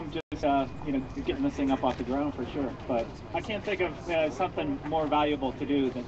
home just getting this thing up off the ground for sure. But I can't think of something more valuable to do than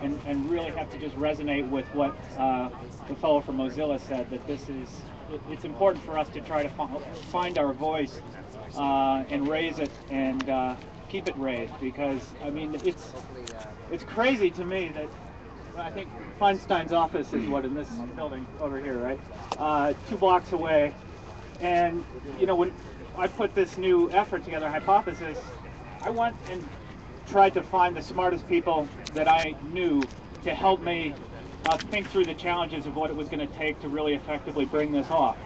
and really have to just resonate with what the fellow from Mozilla said, that it's important for us to try to find our voice and raise it and keep it raised, because I mean it's crazy to me that I think Feinstein's office is in this building over here, right? 2 blocks away, and when I put this new effort together, hypothesis, I went and tried to find the smartest people that I knew to help me think through the challenges of what it was going to take to really effectively bring this off.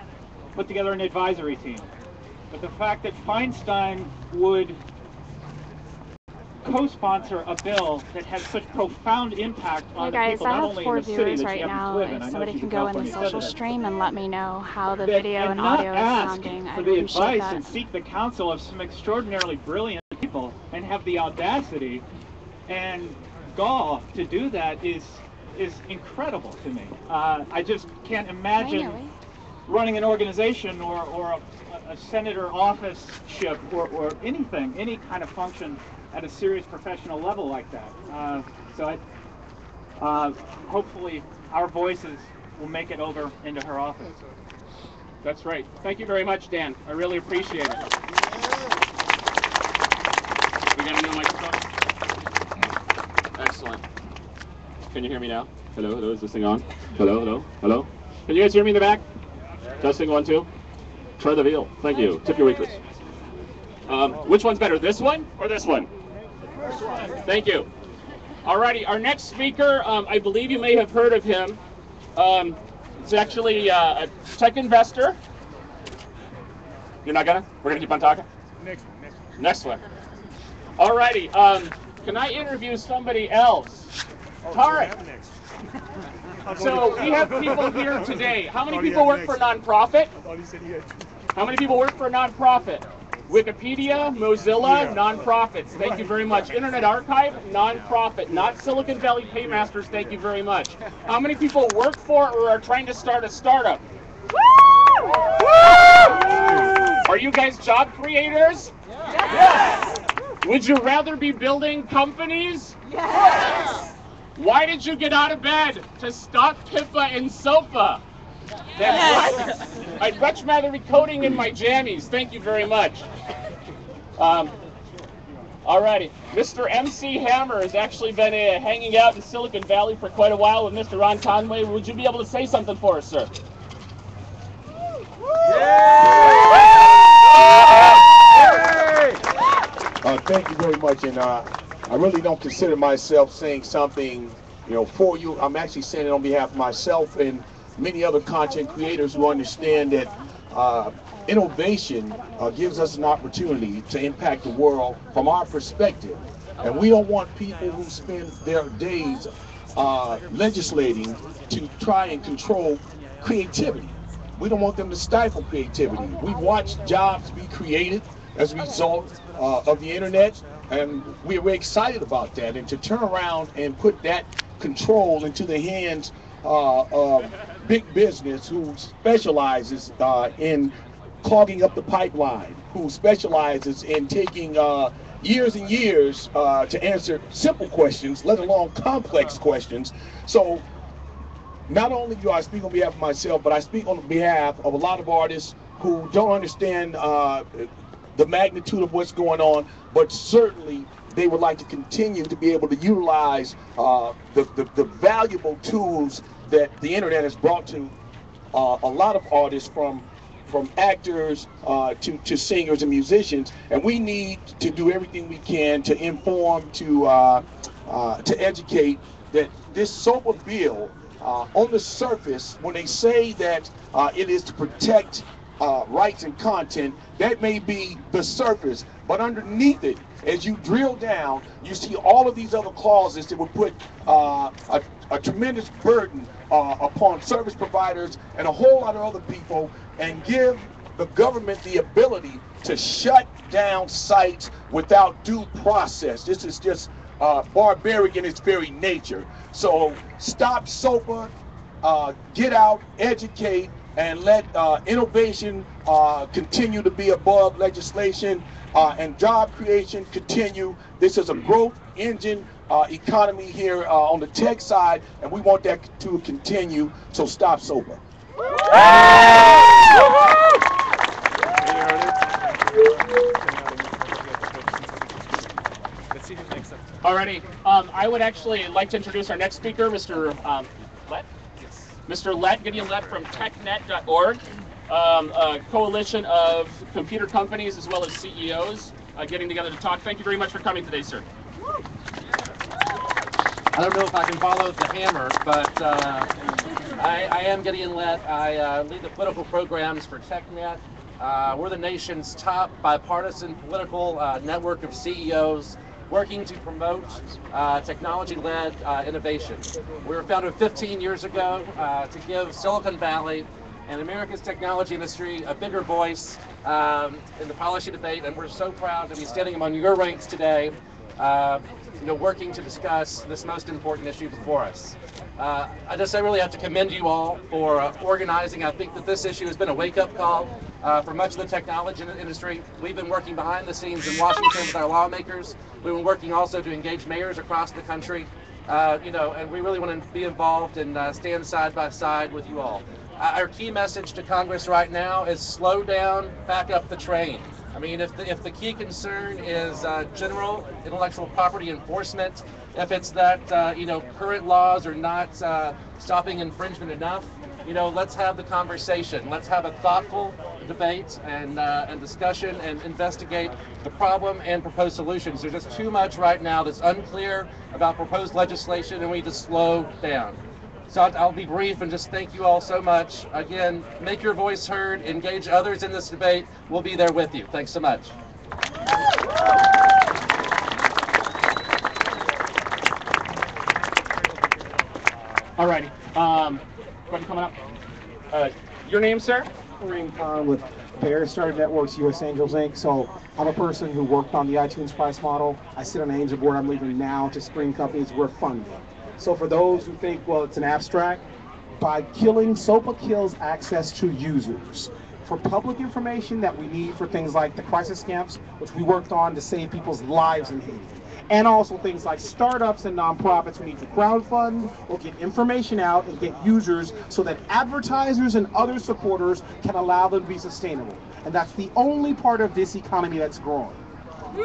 Put together an advisory team. But the fact that Feinstein would co-sponsor a bill that has such profound impact on the people, not only in the city that she happens to live in. Somebody can go in the social stream and let me know how the that, video and not audio is ask sounding. for I'd the appreciate advice that. and seek the counsel of some extraordinarily brilliant people, and have the audacity and gall to do that is incredible to me. I just can't imagine running an organization or a senator officeship or anything, any kind of function at a serious professional level like that. So hopefully our voices will make it over into her office. That's right. Thank you very much, Dan. I really appreciate it. We got a new microphone? Excellent. Can you hear me now? Hello, hello, is this thing on? Hello, hello, hello? Can you guys hear me in the back? Testing 1, 2. Try the veal. Thank you. Tip your waitress. Which one's better, this one or this one? First one. Thank you. Alrighty, our next speaker, I believe you may have heard of him. It's actually a tech investor. You're not gonna? We're gonna keep on talking? Next one. Alrighty, can I interview somebody else? Tarek. So we have people here today. How many people work for a nonprofit? How many people work for a nonprofit? Wikipedia, Mozilla, nonprofits. Thank you very much. Internet Archive, nonprofit. Not Silicon Valley Paymasters, thank you very much. How many people work for or are trying to start a startup? Woo! Are you guys job creators? Yes! Would you rather be building companies? Yes! Why did you get out of bed? To stop PIPA and SOPA. That's right. I'd much rather be coding in my jammies. Thank you very much. Alrighty. Mr. MC Hammer has actually been hanging out in Silicon Valley for quite a while with Mr. Ron Conway. Would you be able to say something for us, sir? Thank you very much, and I really don't consider myself saying something, for you. I'm actually saying it on behalf of myself and many other content creators who understand that innovation gives us an opportunity to impact the world from our perspective, and we don't want people who spend their days legislating to try and control creativity. We don't want them to stifle creativity. We watch jobs be created as a result of the internet, and we're excited about that. And to turn around and put that control into the hands of big business, who specializes in clogging up the pipeline, who specializes in taking years and years to answer simple questions, let alone complex questions. So not only do I speak on behalf of myself, but I speak on behalf of a lot of artists who don't understand the magnitude of what's going on, but certainly they would like to continue to be able to utilize the valuable tools that the internet has brought to a lot of artists, from actors to singers and musicians. And we need to do everything we can to inform, to educate, that this SOPA bill, on the surface, when they say that it is to protect rights and content, that may be the surface, but underneath it, as you drill down, you see all of these other clauses that would put a tremendous burden upon service providers and a whole lot of other people, and give the government the ability to shut down sites without due process. This is just barbaric in its very nature. So stop SOPA, get out, educate, and let innovation continue to be above legislation and job creation continue. This is a growth engine economy here on the tech side, and we want that to continue, so stop SOPA. Alrighty, I would actually like to introduce our next speaker, Mr. Lett. Mr. Lett, Gideon Lett from technet.org, a coalition of computer companies as well as CEOs getting together to talk. Thank you very much for coming today, sir. I don't know if I can follow the hammer, but I am Gideon Lett. I lead the political programs for TechNet. We're the nation's top bipartisan political network of CEOs working to promote technology-led innovation. We were founded 15 years ago to give Silicon Valley and America's technology industry a bigger voice in the policy debate, and we're so proud to be standing among your ranks today, working to discuss this most important issue before us. I really have to commend you all for organizing. I think that this issue has been a wake-up call for much of the technology industry. We've been working behind the scenes in Washington with our lawmakers. We've been working also to engage mayors across the country, and we really want to be involved and stand side by side with you all. Our key message to Congress right now is slow down, back up the train. I mean, if the key concern is general intellectual property enforcement, if it's that current laws are not stopping infringement enough, let's have the conversation. Let's have a thoughtful debate and discussion and investigate the problem and propose solutions. There's just too much right now that's unclear about proposed legislation, and we need to slow down. So I'll be brief and just thank you all so much. Again, make your voice heard, engage others in this debate. We'll be there with you. Thanks so much. Alrighty, what's coming up? Your name, sir? Kareem Khan with Bear Started Networks, US Angels Inc. So I'm a person who worked on the iTunes price model. I sit on the angel board. I'm leaving now to screen companies. We're funded. So for those who think, well, it's an abstract, by killing, SOPA kills access to users. For public information that we need for things like the crisis camps, which we worked on to save people's lives in Haiti. And also things like startups and nonprofits who need to crowdfund or get information out and get users so that advertisers and other supporters can allow them to be sustainable. And that's the only part of this economy that's growing,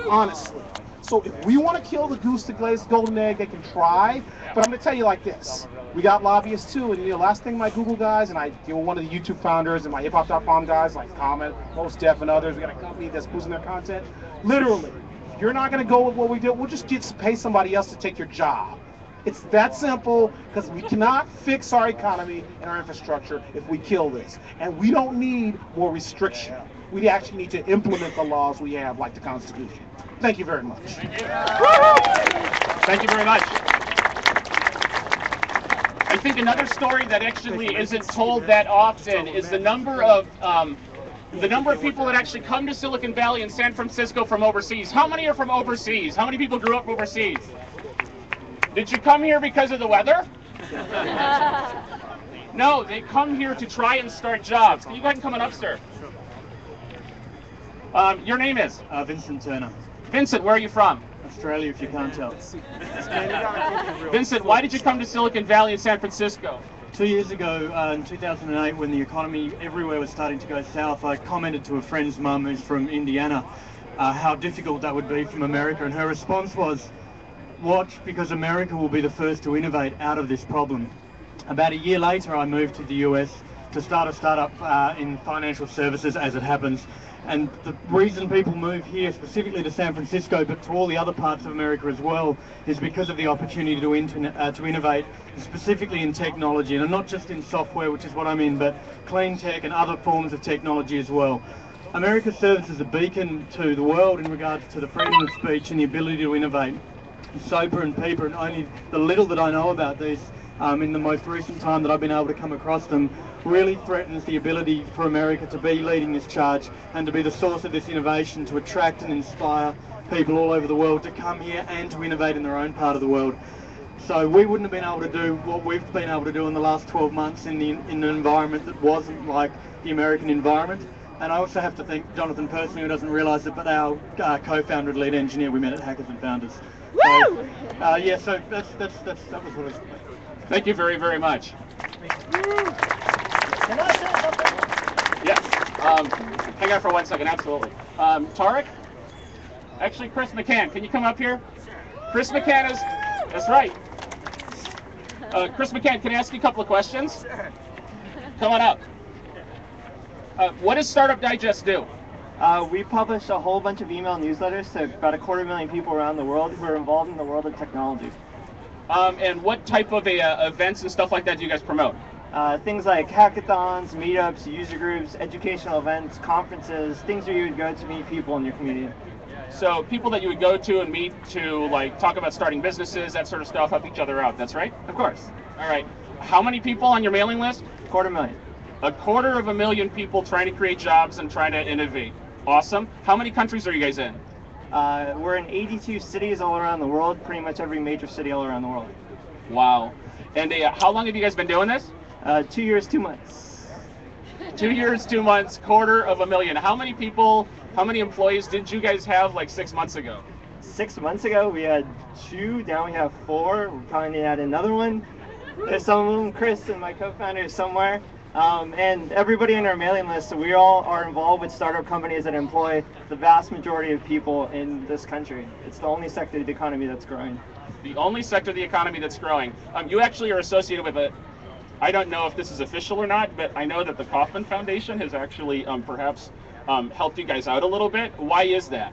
honestly. So if we want to kill the goose that lays the golden egg, they can try. But I'm going to tell you like this. We got lobbyists too. And last thing my Google guys, and I deal with one of the YouTube founders and my hiphop.com guys like Comment, Most Def, and others. We got a company that's boosting their content. Literally, if you're not going to go with what we do, we'll just pay somebody else to take your job. It's that simple, because we cannot fix our economy and our infrastructure if we kill this. And we don't need more restriction. We actually need to implement the laws we have, like the Constitution. Thank you very much. Thank you. Thank you very much. I think another story that actually isn't told that often is the number of people that actually come to Silicon Valley and San Francisco from overseas. How many are from overseas? How many people grew up overseas? Did you come here because of the weather? No, they come here to try and start jobs. Can you go ahead and come on up, sir? Your name is? Vincent Turner. Vincent, where are you from? Australia, if you can't tell. Vincent, why did you come to Silicon Valley and San Francisco? 2 years ago, in 2008, when the economy everywhere was starting to go south, I commented to a friend's mum who's from Indiana how difficult that would be from America, and her response was, watch, because America will be the first to innovate out of this problem. About a year later, I moved to the US to start a startup in financial services, as it happens. And the reason people move here, specifically to San Francisco, but to all the other parts of America as well, is because of the opportunity to innovate, specifically in technology, and not just in software, which is what I'm in, but clean tech and other forms of technology as well. America serves as a beacon to the world in regards to the freedom of speech and the ability to innovate. SOPA and PEPA, and only the little that I know about these in the most recent time that I've been able to come across them, really threatens the ability for America to be leading this charge and to be the source of this innovation, to attract and inspire people all over the world to come here and to innovate in their own part of the world. So we wouldn't have been able to do what we've been able to do in the last 12 months in an environment that wasn't like the American environment. And I also have to thank Jonathan personally, who doesn't realise it, but our co-founder and lead engineer we met at Hackers and Founders. So, yeah, so that was what it was. Thank you very, very much. Can I say something? Yes. Hang on for 1 second. Absolutely. Tarek? Actually, Chris McCann. Can you come up here? Chris McCann is... That's right. Chris McCann, can I ask you a couple of questions? Come on up. What does Startup Digest do? We publish a whole bunch of email newsletters to about 250,000 people around the world who are involved in the world of technology. And what type of events and stuff like that do you guys promote? Things like hackathons, meetups, user groups, educational events, conferences, things where you would go to meet people in your community. So people that you would go to and meet to like talk about starting businesses, that sort of stuff, help each other out, that's right? Of course. All right. How many people on your mailing list? 250,000. 250,000 people trying to create jobs and trying to innovate. Awesome. How many countries are you guys in? We're in 82 cities all around the world, pretty much every major city all around the world. Wow. And how long have you guys been doing this? 2 years, 2 months. 2 years, 2 months, 250,000. How many people, how many employees did you guys have like 6 months ago? 6 months ago we had 2, now we have 4. We're probably going to add another one. There's some of them, Chris and my co-founder somewhere. And everybody in our mailing list, so we all are involved with startup companies that employ the vast majority of people in this country. It's the only sector of the economy that's growing. The only sector of the economy that's growing. You actually are associated with I don't know if this is official or not, but I know that the Kauffman Foundation has actually perhaps helped you guys out a little bit. Why is that?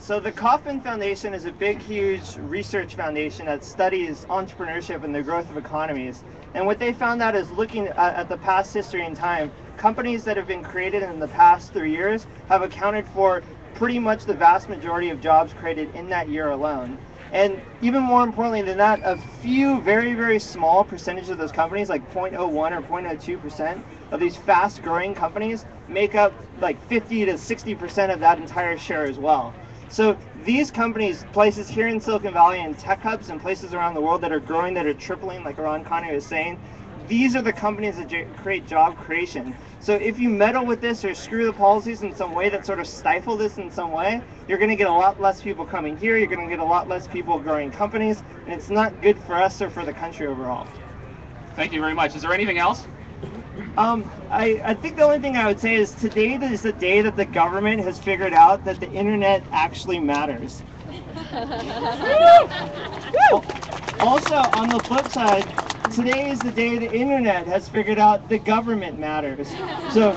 So the Kauffman Foundation is a big, huge research foundation that studies entrepreneurship and the growth of economies. And what they found out is looking at the past history and time, companies that have been created in the past 3 years have accounted for pretty much the vast majority of jobs created in that year alone. And even more importantly than that, a few very, very small percentage of those companies, like 0.01 or 0.02% of these fast growing companies, make up like 50 to 60% of that entire share as well. So these companies, places here in Silicon Valley and tech hubs and places around the world that are growing, that are tripling, like Ron Connie was saying, these are the companies that create job creation. So if you meddle with this or screw the policies in some way that sort of stifle this in some way, you're going to get a lot less people coming here, you're going to get a lot less people growing companies, and it's not good for us or for the country overall. Thank you very much. Is there anything else? I think the only thing I would say is today is the day that the government has figured out that the internet actually matters. Also, on the flip side, today is the day the internet has figured out the government matters. So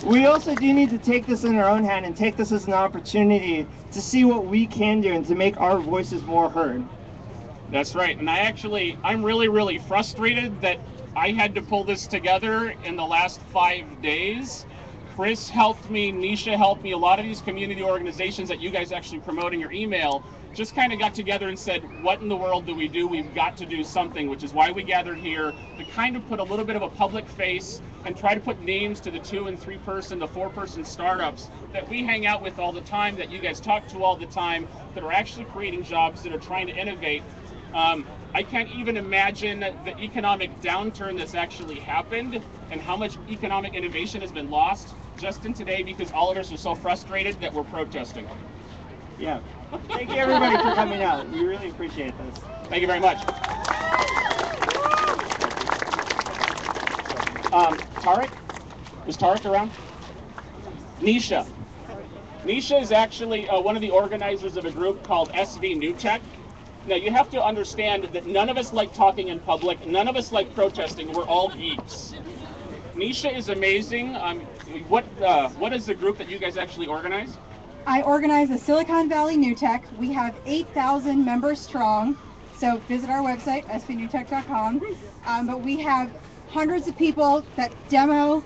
we also do need to take this in our own hand and take this as an opportunity to see what we can do and to make our voices more heard. That's right. And I'm really, really frustrated that I had to pull this together in the last 5 days. Chris helped me, Nisha helped me, a lot of these community organizations that you guys actually promote in your email just kind of got together and said, what in the world do we do? We've got to do something, which is why we gathered here to kind of put a little bit of a public face and try to put names to the 2- and 3-person, the 4-person startups that we hang out with all the time, that you guys talk to all the time, that are actually creating jobs, that are trying to innovate. I can't even imagine the economic downturn that's actually happened and how much economic innovation has been lost just in today because all of us are so frustrated that we're protesting. Yeah. Thank you everybody for coming out. We really appreciate this. Thank you very much. Tarek? Is Tarek around? Nisha. Nisha is actually one of the organizers of a group called SV New Tech. Now you have to understand that none of us like talking in public, none of us like protesting, we're all geeks. Nisha is amazing. What is the group that you guys actually organize? I organize the Silicon Valley New Tech. We have 8,000 members strong, so visit our website, svnewtech.com. But we have hundreds of people that demo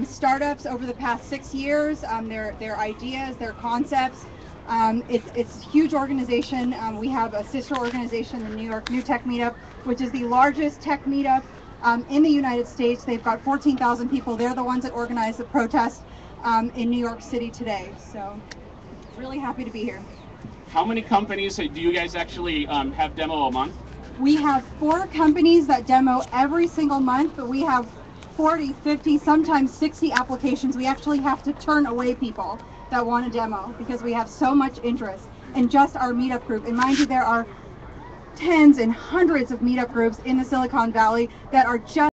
startups over the past 6 years, their ideas, their concepts. It's a huge organization. We have a sister organization, the New York New Tech Meetup, which is the largest tech meetup in the United States. They've got 14,000 people. They're the ones that organize the protest in New York City today. So really happy to be here. How many companies do you guys actually have demo a month? We have 4 companies that demo every single month, but we have 40, 50, sometimes 60 applications. We actually have to turn away people that want a demo because we have so much interest in just our meetup group. And mind you, there are tens and hundreds of meetup groups in the Silicon Valley that are just